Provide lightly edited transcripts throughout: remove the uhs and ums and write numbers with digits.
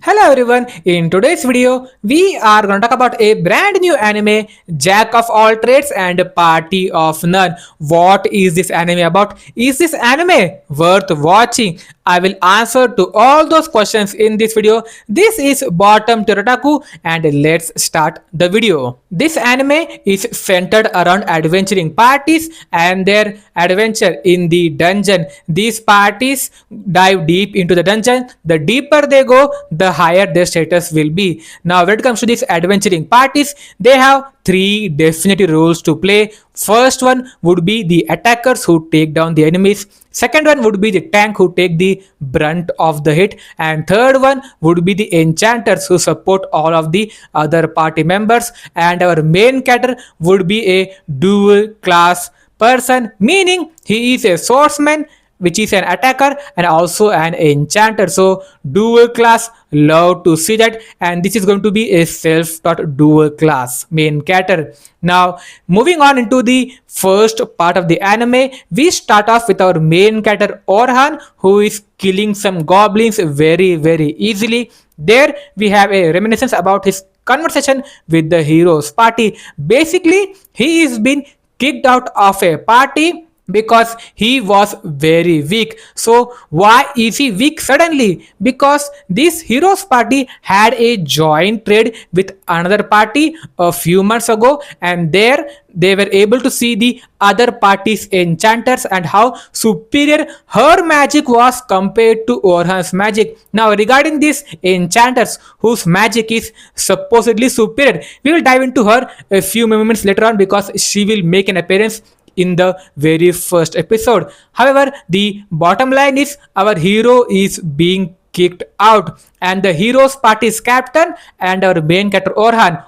Hello everyone, in today's video, we are going to talk about a brand new anime, Jack of all trades and Party of none. What is this anime about? Is this anime worth watching? I will answer to all those questions in this video. This is Bottom Terataku and let's start the video. This anime is centered around adventuring parties and their adventure in the dungeon. These parties dive deep into the dungeon. The deeper they go, the higher their status will be. Now, when it comes to these adventuring parties, they have three definite rules to play. First one would be the attackers who take down the enemies. Second one would be the tank who take the brunt of the hit. And third one would be the enchanters who support all of the other party members. And our main character would be a dual class person, meaning he is a swordsman, which is an attacker and also an enchanter. So dual class, love to see that, and this is going to be a self-taught dual class main character. Now moving on into the first part of the anime, we start off with our main character Orhan, who is killing some goblins very easily. There we have a reminiscence about his conversation with the hero's party. Basically, he is been kicked out of a party because he was very weak. So why is he weak suddenly? Because this heroes party had a joint trade with another party a few months ago, and there they were able to see the other party's enchanters and how superior her magic was compared to Orhan's magic. Now regarding these enchanters whose magic is supposedly superior, we will dive into her a few moments later on because she will make an appearance in the very first episode. However, the bottom line is our hero is being kicked out, and the hero's party's captain and our main character Orhan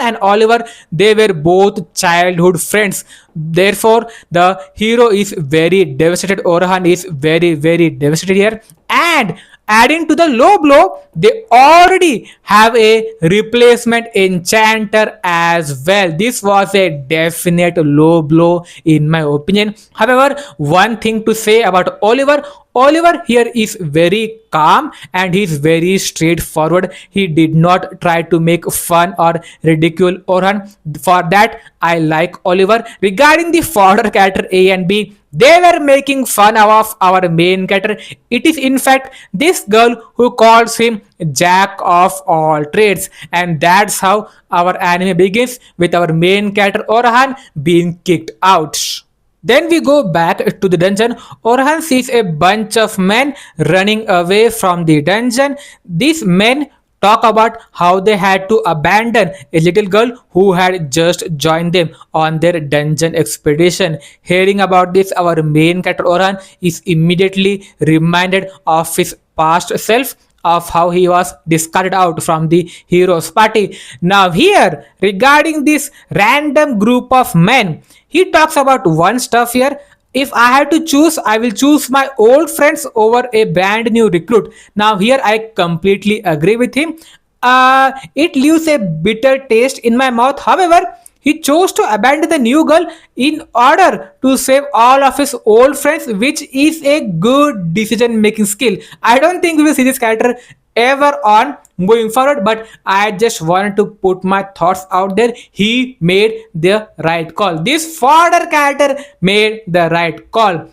and Oliver, they were both childhood friends. Therefore the hero is very devastated. Orhan is very devastated here, and adding to the low blow, they already have a replacement enchanter as well. This was a definite low blow in my opinion. However, one thing to say about Oliver here is very calm and he's very straightforward. He did not try to make fun or ridicule Orhan. For that, I like Oliver. Regarding the fodder character A and B, they were making fun of our main character. It is in fact this girl who calls him Jack of all trades, and that's how our anime begins with our main character Orhan being kicked out. Then we go back to the dungeon. Orhan sees a bunch of men running away from the dungeon. These men talk about how they had to abandon a little girl who had just joined them on their dungeon expedition. Hearing about this, our main character Orhan is immediately reminded of his past self, of how he was discarded out from the hero's party. Now here, regarding this random group of men, he talks about one stuff here. If I had to choose, I will choose my old friends over a brand new recruit. Now here I completely agree with him. It leaves a bitter taste in my mouth. However, he chose to abandon the new girl in order to save all of his old friends, which is a good decision making skill. I don't think we will see this character ever on moving forward, but I just wanted to put my thoughts out there. He made the right call. This fodder character made the right call.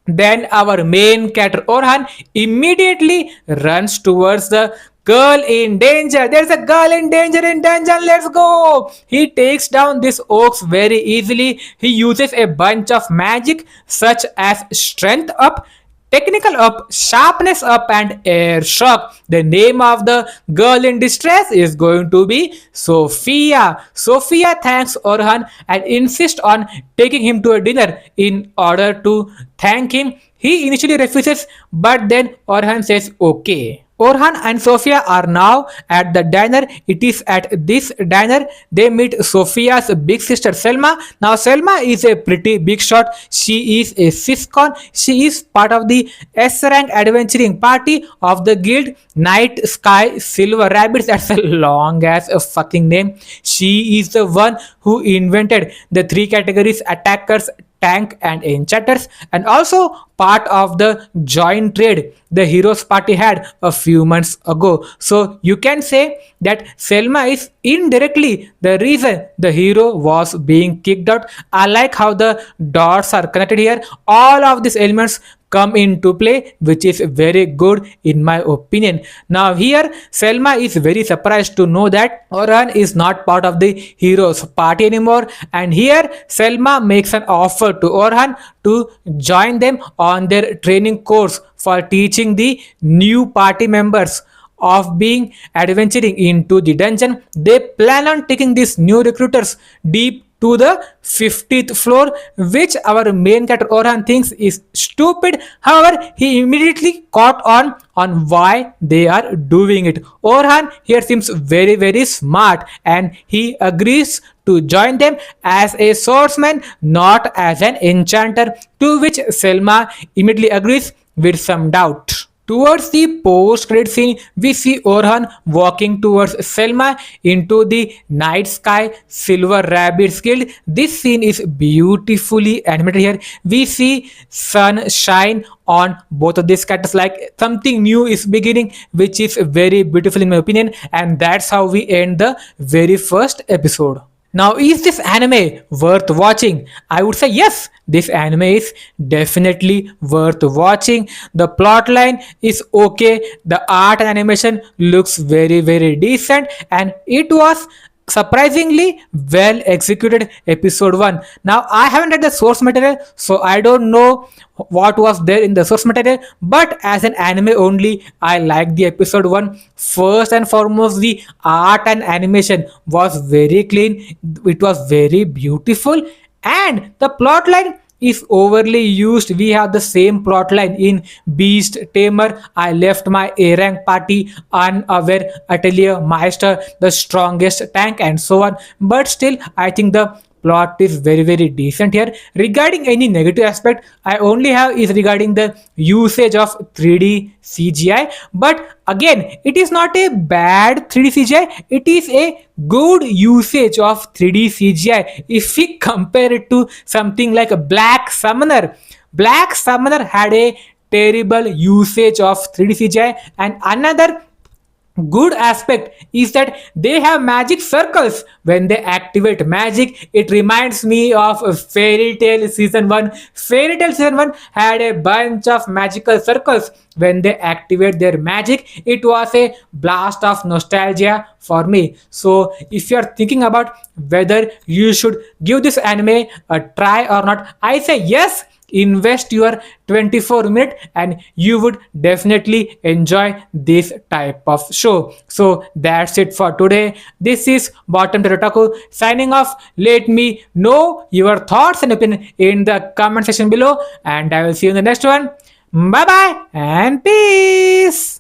Then our main character Orhan immediately runs towards the girl in danger. There's a girl in danger in dungeon. Let's go. He takes down this oaks very easily. He uses a bunch of magic such as strength up, technical up, sharpness up, and air shock. The name of the girl in distress is going to be Sophia. Sophia thanks Orhan and insists on taking him to a dinner. In order to thank him, he initially refuses, but then Orhan says okay. Orhan and Sophia are now at the diner. It is at this diner they meet Sophia's big sister Selma. Now Selma is a pretty big shot. She is a Siscon. She is part of the S rank adventuring party of the guild Night Sky Silver Rabbits. That's a long ass a fucking name. She is the one who invented the three categories: attackers, tank and enchanters, and also part of the joint trade the heroes party had a few months ago. So you can say that Selma is indirectly the reason the hero was being kicked out. I like how the dots are connected here. All of these elements come into play, which is very good in my opinion. Now here Selma is very surprised to know that Orhan is not part of the heroes party anymore, and here Selma makes an offer to Orhan to join them on their training course for teaching the new party members of being adventuring into the dungeon. They plan on taking these new recruiters deep to the 50th floor, which our main character Orhan thinks is stupid. However, he immediately caught on why they are doing it. Orhan here seems very smart, and he agrees to join them as a swordsman, not as an enchanter, to which Selma immediately agrees with some doubt. Towards the post-credit scene, we see Orhan walking towards Selma into the night sky Silver Rabbits Guild. This scene is beautifully animated here. We see sun shine on both of these characters like something new is beginning, which is very beautiful in my opinion, and that's how we end the very first episode. Now, is this anime worth watching? I would say yes, this anime is definitely worth watching. The plotline is okay, the art and animation looks very decent, and it was surprisingly well executed episode 1. Now I haven't read the source material, so I don't know what was there in the source material, but as an anime only I like the episode 1. First and foremost, the art and animation was very clean, it was very beautiful, and the plotline is overly used. We have the same plotline in Beast Tamer. I left my A rank party unaware, Atelier Meister, the strongest tank, and so on. But still, I think the plot is very decent here. Regarding any negative aspect, I only have is regarding the usage of 3D CGI. But again, it is not a bad 3D CGI, it is a good usage of 3D CGI if we compare it to something like a Black Summoner. Black Summoner had a terrible usage of 3D CGI, and another good aspect is that they have magic circles. When they activate magic, it reminds me of Fairy Tail season 1. Fairy Tail season 1 had a bunch of magical circles. When they activate their magic, it was a blast of nostalgia for me. So if you are thinking about whether you should give this anime a try or not, I say yes, invest your 24 minutes and you would definitely enjoy this type of show. So that's it for today. This is Bottom to Otaku signing off. Let me know your thoughts and opinion in the comment section below, and I will see you in the next one. Bye bye and peace.